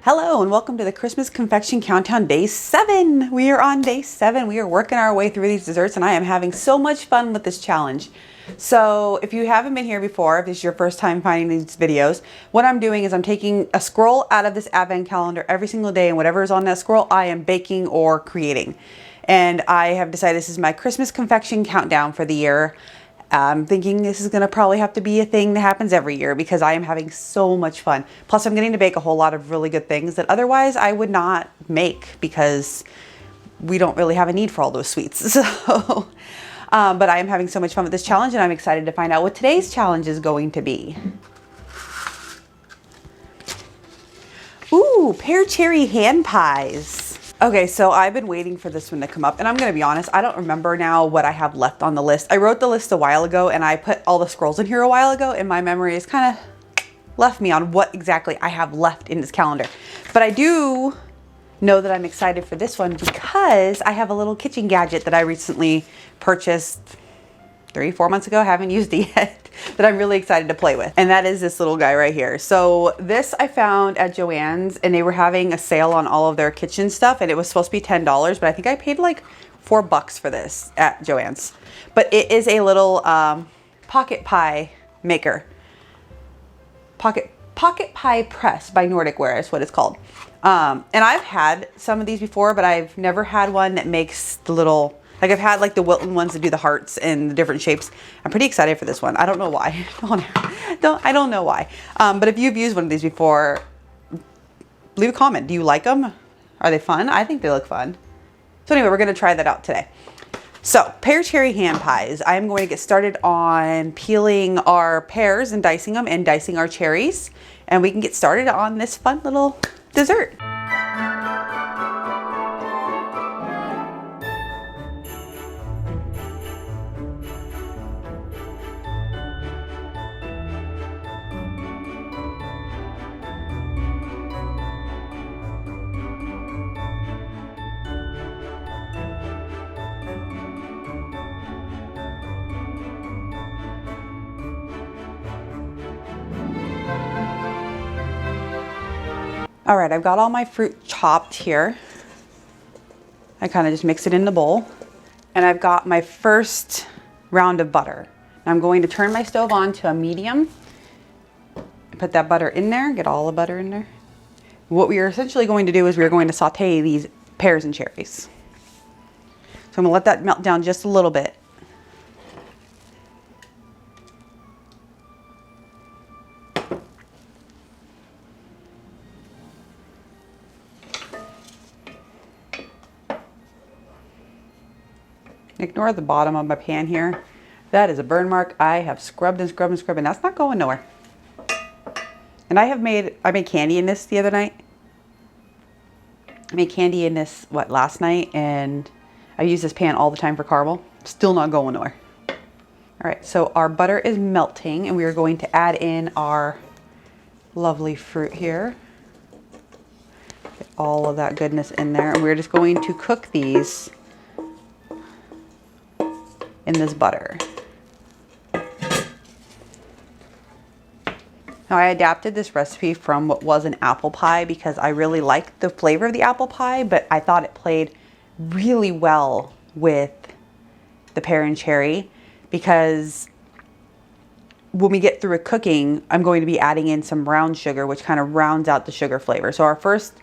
Hello and welcome to the Christmas Confection Countdown Day 7. We are on day 7. We are working our way through these desserts and I am having so much fun with this challenge. So if you haven't been here before, if this is your first time finding these videos, what I'm doing is I'm taking a scroll out of this advent calendar every single day, and whatever is on that scroll I am baking or creating. And I have decided this is my Christmas Confection Countdown for the year. I'm thinking this is going to probably have to be a thing that happens every year because I am having so much fun. Plus, I'm getting to bake a whole lot of really good things that otherwise I would not make because we don't really have a need for all those sweets. So, but I am having so much fun with this challenge and I'm excited to find out what today's challenge is going to be. Ooh, pear cherry hand pies. Okay, so I've been waiting for this one to come up, and I'm going to be honest, I don't remember now what I have left on the list. I wrote the list a while ago, and I put all the scrolls in here a while ago, and my memory has kind of left me on what exactly I have left in this calendar. But I do know that I'm excited for this one because I have a little kitchen gadget that I recently purchased 3-4 months ago. I haven't used it yet, that I'm really excited to play with. And that is this little guy right here. So this I found at Joann's, and they were having a sale on all of their kitchen stuff, and it was supposed to be $10, but I think I paid like $4 for this at Joann's. But it is a little pocket pie maker. Pocket pie press by Nordic Ware is what it's called. And I've had some of these before, but I've never had one that makes the little, like I've had like the Wilton ones that do the hearts and the different shapes. I'm pretty excited for this one. I don't know why. I don't know why. But if you've used one of these before, leave a comment. Do you like them? Are they fun? I think they look fun. So anyway, we're going to try that out today. So pear cherry hand pies. I'm going to get started on peeling our pears and dicing them and dicing our cherries. And we can get started on this fun little dessert. All right, I've got all my fruit chopped here. I kind of just mix it in the bowl. And I've got my first round of butter. I'm going to turn my stove on to a medium. Put that butter in there, get all the butter in there. What we are essentially going to do is we're going to saute these pears and cherries. So I'm gonna let that melt down just a little bit. Ignore the bottom of my pan here. That is a burn mark. I have scrubbed and scrubbed and scrubbed, and that's not going nowhere. And I made candy in this the other night. I made candy in this, last night, and I use this pan all the time for caramel. Still not going nowhere. All right, so our butter is melting, and we are going to add in our lovely fruit here. Get all of that goodness in there, and we're just going to cook these in this butter. Now I adapted this recipe from what was an apple pie because I really liked the flavor of the apple pie, but I thought it played really well with the pear and cherry because when we get through cooking, I'm going to be adding in some brown sugar, which kind of rounds out the sugar flavor. So our first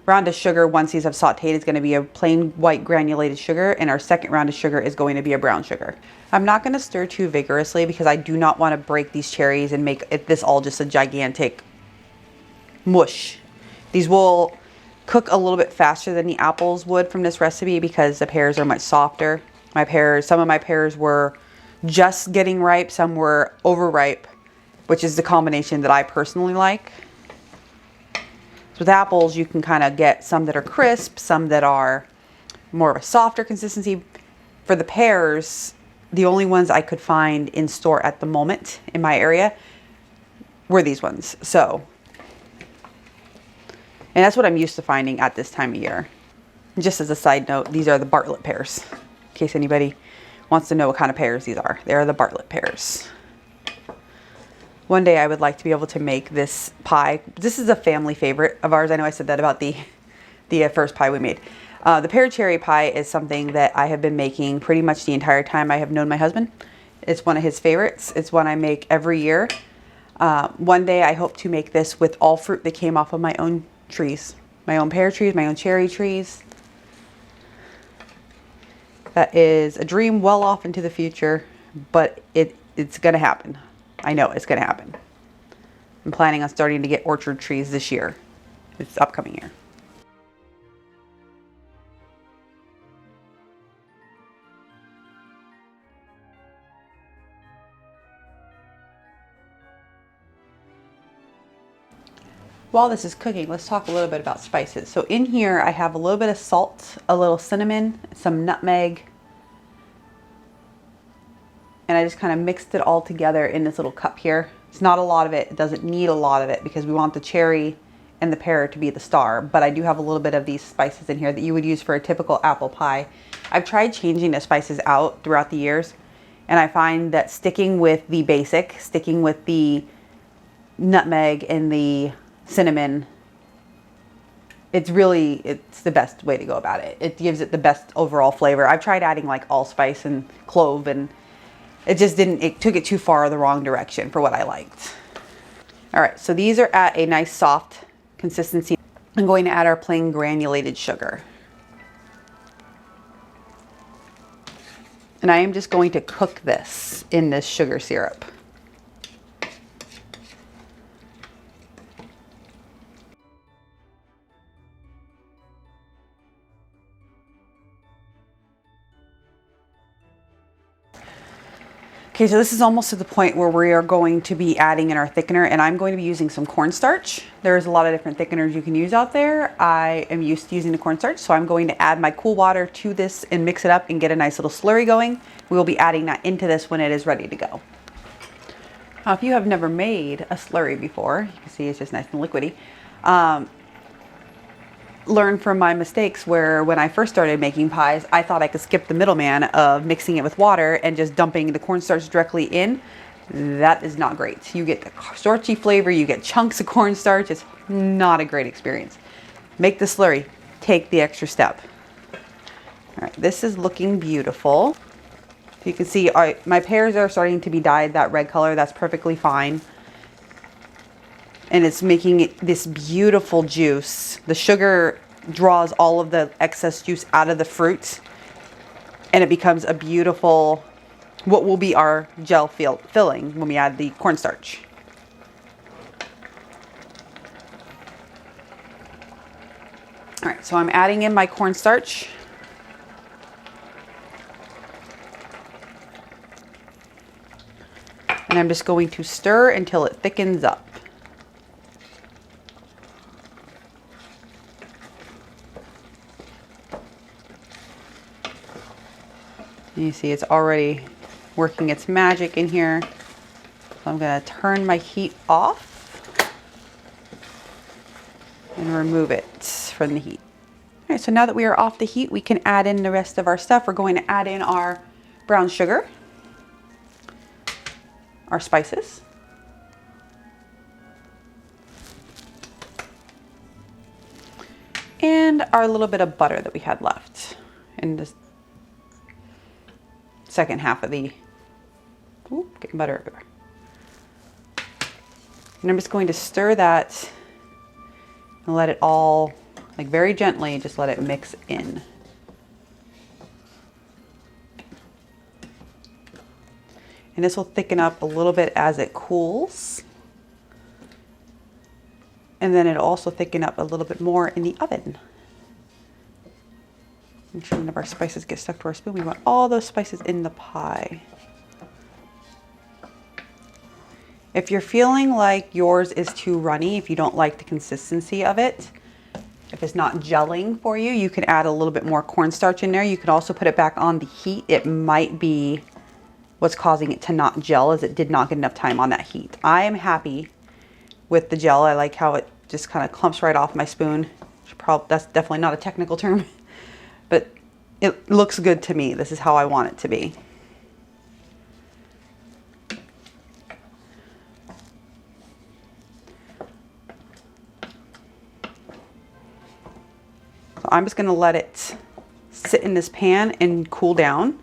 round of sugar, once these have sauteed, is going to be a plain white granulated sugar, and our second round of sugar is going to be a brown sugar. I'm not going to stir too vigorously because I do not want to break these cherries and make this all just a gigantic mush. These will cook a little bit faster than the apples would from this recipe because the pears are much softer. Some of my pears were just getting ripe, some were overripe, which is the combination that I personally like. So with apples, you can kind of get some that are crisp, some that are more of a softer consistency. For the pears, the only ones I could find in store at the moment in my area were these ones. So, and that's what I'm used to finding at this time of year. And just as a side note, these are the Bartlett pears, in case anybody wants to know what kind of pears these are. They are the Bartlett pears. One day I would like to be able to make this pie. This is a family favorite of ours. I know I said that about the first pie we made. The pear cherry pie is something that I have been making pretty much the entire time I have known my husband. It's one of his favorites. It's one I make every year. One day I hope to make this with all fruit that came off of my own trees. My own pear trees, my own cherry trees. That is a dream well off into the future, but it's going to happen. I know it's going to happen. I'm planning on starting to get orchard trees this year. It's upcoming year. While this is cooking, let's talk a little bit about spices. So in here I have a little bit of salt, a little cinnamon, some nutmeg, and I just kind of mixed it all together in this little cup here. It's not a lot of it. It doesn't need a lot of it because we want the cherry and the pear to be the star, but I do have a little bit of these spices in here that you would use for a typical apple pie. I've tried changing the spices out throughout the years, and I find that sticking with the basic, sticking with the nutmeg and the cinnamon, it's the best way to go about it. It gives it the best overall flavor. I've tried adding like allspice and clove, and it just didn't, it took it too far the wrong direction for what I liked. All right, so these are at a nice soft consistency. I'm going to add our plain granulated sugar. And I am just going to cook this in this sugar syrup. Okay, so this is almost to the point where we are going to be adding in our thickener, and I'm going to be using some cornstarch. There's a lot of different thickeners you can use out there. I am used to using the cornstarch, so I'm going to add my cool water to this and mix it up and get a nice little slurry going. We will be adding that into this when it is ready to go. Now, if you have never made a slurry before, you can see it's just nice and liquidy. Learn from my mistakes where when I first started making pies, I thought I could skip the middleman of mixing it with water and just dumping the cornstarch directly in. That is not great. You get the starchy flavor, you get chunks of cornstarch. It's not a great experience. Make the slurry, take the extra step. All right, this is looking beautiful. You can see my pears are starting to be dyed that red color. That's perfectly fine. And it's making it this beautiful juice. The sugar draws all of the excess juice out of the fruit, and it becomes a beautiful, what will be our gel filling when we add the cornstarch. All right, so I'm adding in my cornstarch. And I'm just going to stir until it thickens up. You see it's already working its magic in here. So I'm going to turn my heat off and remove it from the heat. All right, so now that we are off the heat, we can add in the rest of our stuff. We're going to add in our brown sugar, our spices, and our little bit of butter that we had left in this second half of the, ooh, getting butter everywhere. And I'm just going to stir that and let it all, like very gently, just let it mix in. And this will thicken up a little bit as it cools. And then it'll also thicken up a little bit more in the oven. Make sure none of our spices get stuck to our spoon. We want all those spices in the pie. If you're feeling like yours is too runny, if you don't like the consistency of it, if it's not gelling for you, you can add a little bit more cornstarch in there. You could also put it back on the heat. It might be what's causing it to not gel, as it did not get enough time on that heat. I am happy with the gel. I like how it just kind of clumps right off my spoon. That's definitely not a technical term. But it looks good to me. This is how I want it to be. I'm just gonna let it sit in this pan and cool down.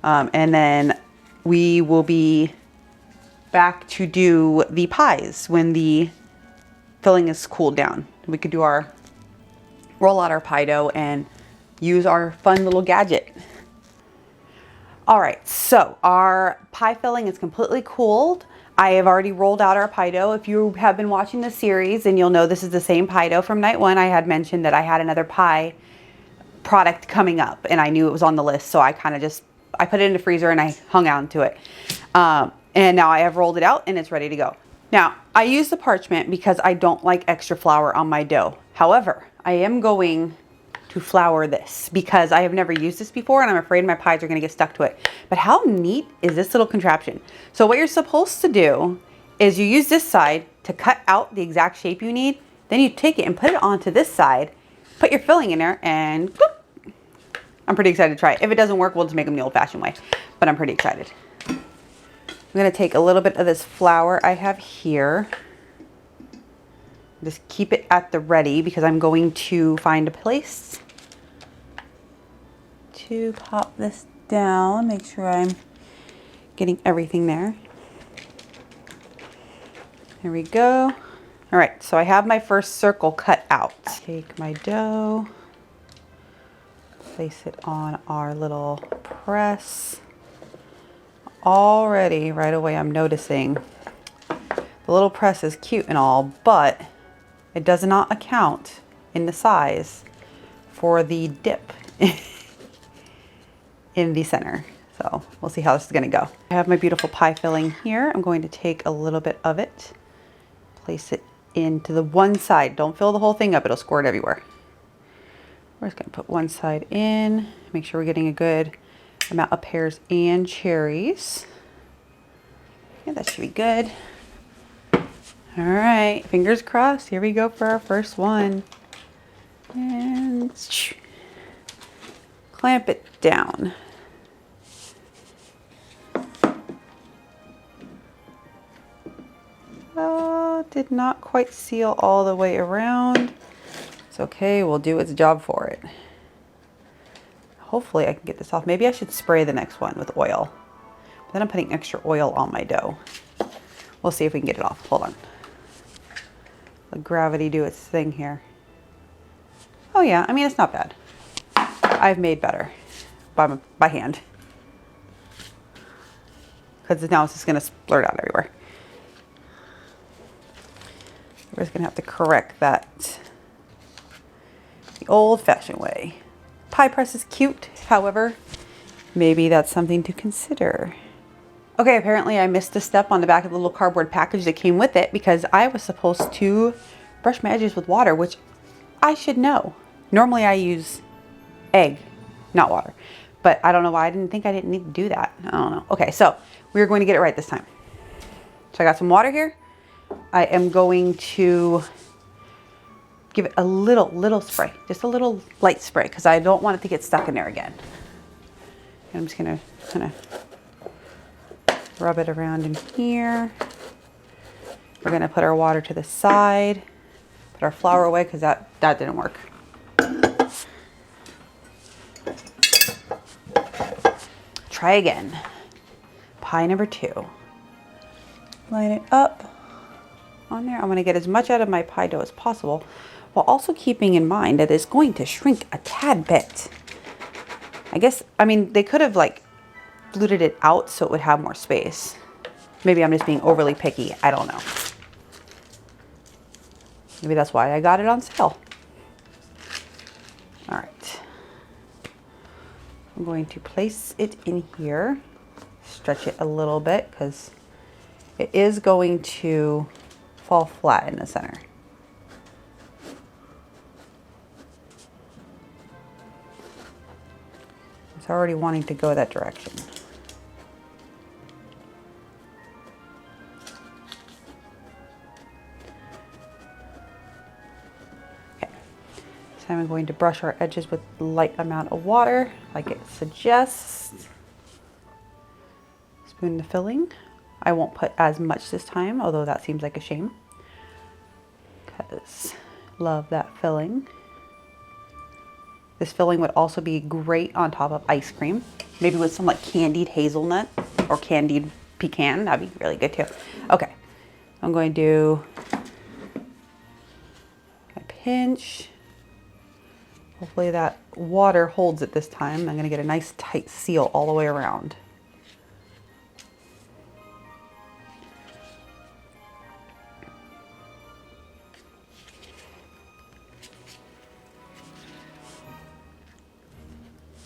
And then we will be back to do the pies when the filling is cooled down. We could roll out our pie dough and use our fun little gadget. All right, so our pie filling is completely cooled. I have already rolled out our pie dough. If you have been watching the series, then you'll know this is the same pie dough from night one. I had mentioned that I had another pie product coming up and I knew it was on the list. So I kind of I put it in the freezer and I hung on to it. And now I have rolled it out and it's ready to go. Now, I use the parchment because I don't like extra flour on my dough. However, I am going to flour this because I have never used this before and I'm afraid my pies are going to get stuck to it. But how neat is this little contraption? So what you're supposed to do is you use this side to cut out the exact shape you need. Then you take it and put it onto this side, put your filling in there, and boop. I'm pretty excited to try it. If it doesn't work, we'll just make them the old-fashioned way. But I'm pretty excited. I'm going to take a little bit of this flour I have here. Just keep it at the ready because I'm going to find a place to pop this down. Make sure I'm getting everything there. There we go. All right, so I have my first circle cut out. Take my dough, place it on our little press. Already, right away, I'm noticing the little press is cute and all, but it does not account in the size for the dip in the center. So we'll see how this is gonna go. I have my beautiful pie filling here. I'm going to take a little bit of it, place it into the one side. Don't fill the whole thing up, it'll squirt everywhere. We're just gonna put one side in, make sure we're getting a good amount of pears and cherries. Yeah, that should be good. All right, fingers crossed. Here we go for our first one. And clamp it down. Oh, did not quite seal all the way around. It's okay, we'll do its job for it. Hopefully I can get this off. Maybe I should spray the next one with oil. But then I'm putting extra oil on my dough. We'll see if we can get it off. Hold on. Let gravity do its thing here. Oh yeah, I mean, it's not bad. I've made better by hand. Because now it's just gonna splurt out everywhere. We're just gonna have to correct that the old-fashioned way. Pie press is cute, however, maybe that's something to consider. Okay, apparently I missed a step on the back of the little cardboard package that came with it because I was supposed to brush my edges with water, which I should know. Normally I use egg, not water, but I don't know why I didn't need to do that. I don't know. Okay, so we're going to get it right this time. So I got some water here. I am going to give it a little spray, just a little light spray because I don't want it to get stuck in there again. And I'm just gonna kind of rub it around in here. We're gonna put our water to the side, put our flour away because that didn't work. Try again. Pie number 2. Line it up on there. I'm gonna get as much out of my pie dough as possible, while also keeping in mind that it's going to shrink a tad bit. I mean, they could have like fluted it out so it would have more space. Maybe I'm just being overly picky. I don't know. Maybe that's why I got it on sale. All right. I'm going to place it in here, stretch it a little bit because it is going to fall flat in the center. It's already wanting to go that direction. Okay, so I'm going to brush our edges with a light amount of water, like it suggests. Spoon the filling. I won't put as much this time, although that seems like a shame, because love that filling. This filling would also be great on top of ice cream, maybe with some like candied hazelnut or candied pecan. That'd be really good too. Okay, I'm going to do a pinch. Hopefully that water holds it this time. I'm going to get a nice tight seal all the way around.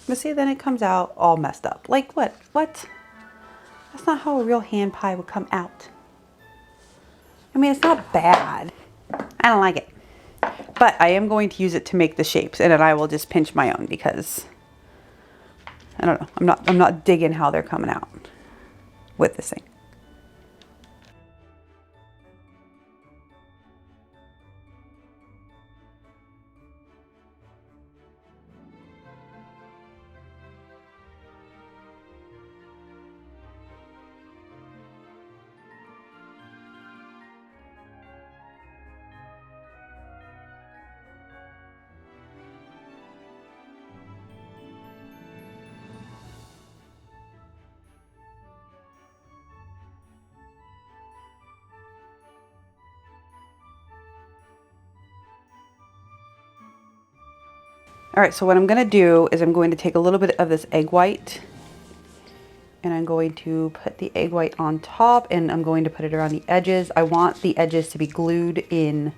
But see, then it comes out all messed up. Like what? What? That's not how a real hand pie would come out. I mean, it's not bad. I don't like it. But I am going to use it to make the shapes, and then I will just pinch my own because I don't know. I'm not digging how they're coming out with this thing. All right, so what I'm gonna do is I'm going to take a little bit of this egg white and I'm going to put the egg white on top and I'm going to put it around the edges. I want the edges to be glued in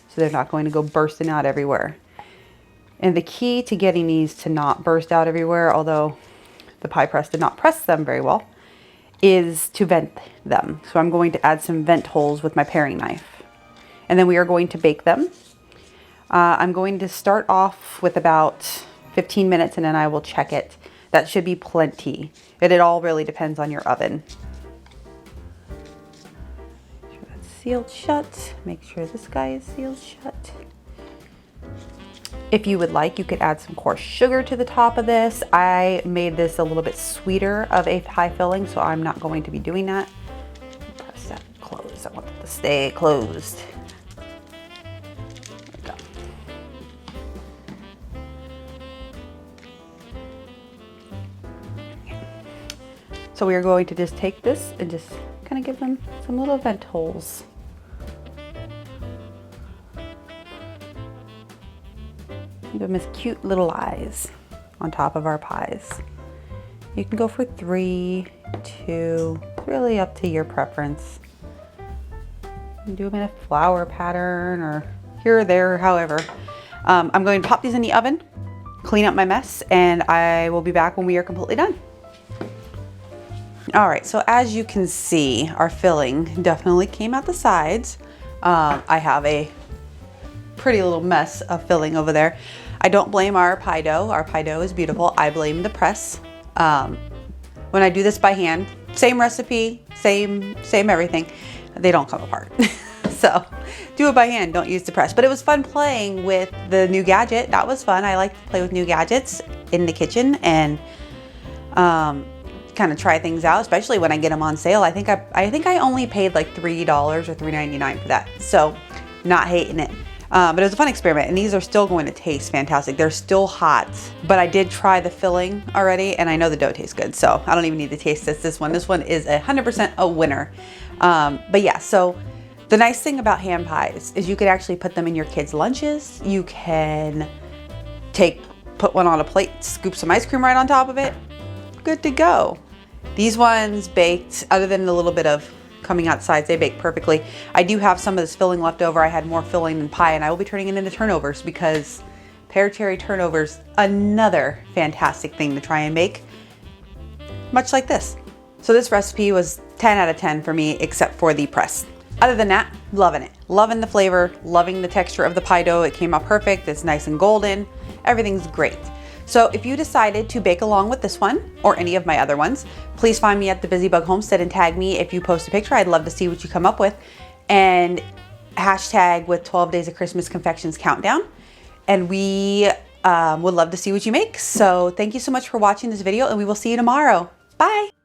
so they're not going to go bursting out everywhere. And the key to getting these to not burst out everywhere, although the pie press did not press them very well, is to vent them. So I'm going to add some vent holes with my paring knife. And then we are going to bake them. I'm going to start off with about 15 minutes and then I will check it. That should be plenty. It all really depends on your oven. Make sure that's sealed shut. Make sure this guy is sealed shut. If you would like, you could add some coarse sugar to the top of this. I made this a little bit sweeter of a pie filling, so I'm not going to be doing that. Press that closed. I want it to stay closed. So we are going to just take this and just kind of give them some little vent holes. Give them as cute little eyes on top of our pies. You can go for 3, 2, really up to your preference. You can do them in a flower pattern or here or there, however. I'm going to pop these in the oven, clean up my mess, and I will be back when we are completely done. All right, so as you can see, our filling definitely came out the sides. I have a pretty little mess of filling over there. I don't blame our pie dough. Our pie dough is beautiful. I blame the press. When I do this by hand, same recipe, same everything, they don't come apart. So do it by hand, don't use the press. But it was fun playing with the new gadget. That was fun. I like to play with new gadgets in the kitchen and kind of try things out, especially when I get them on sale. I think I only paid like $3 or $3.99 for that. So not hating it. But it was a fun experiment, and these are still going to taste fantastic. They're still hot, but I did try the filling already, and I know the dough tastes good, so I don't even need to taste this one. This one is 100% a winner. But yeah, so the nice thing about hand pies is you could actually put them in your kids' lunches. You can put one on a plate, scoop some ice cream right on top of it. Good to go. These ones baked, other than a little bit of coming out sides, they bake perfectly. I do have some of this filling left over. I had more filling than pie, and I will be turning it into turnovers because pear cherry turnovers, another fantastic thing to try and make, much like this. So this recipe was 10 out of 10 for me, except for the press. Other than that, loving it. Loving the flavor, loving the texture of the pie dough. It came out perfect. It's nice and golden. Everything's great. So if you decided to bake along with this one or any of my other ones, please find me at the Busy Bug Homestead and tag me if you post a picture. I'd love to see what you come up with. And hashtag with 12 Days of Christmas Confections Countdown. And we would love to see what you make. So thank you so much for watching this video, and we will see you tomorrow. Bye.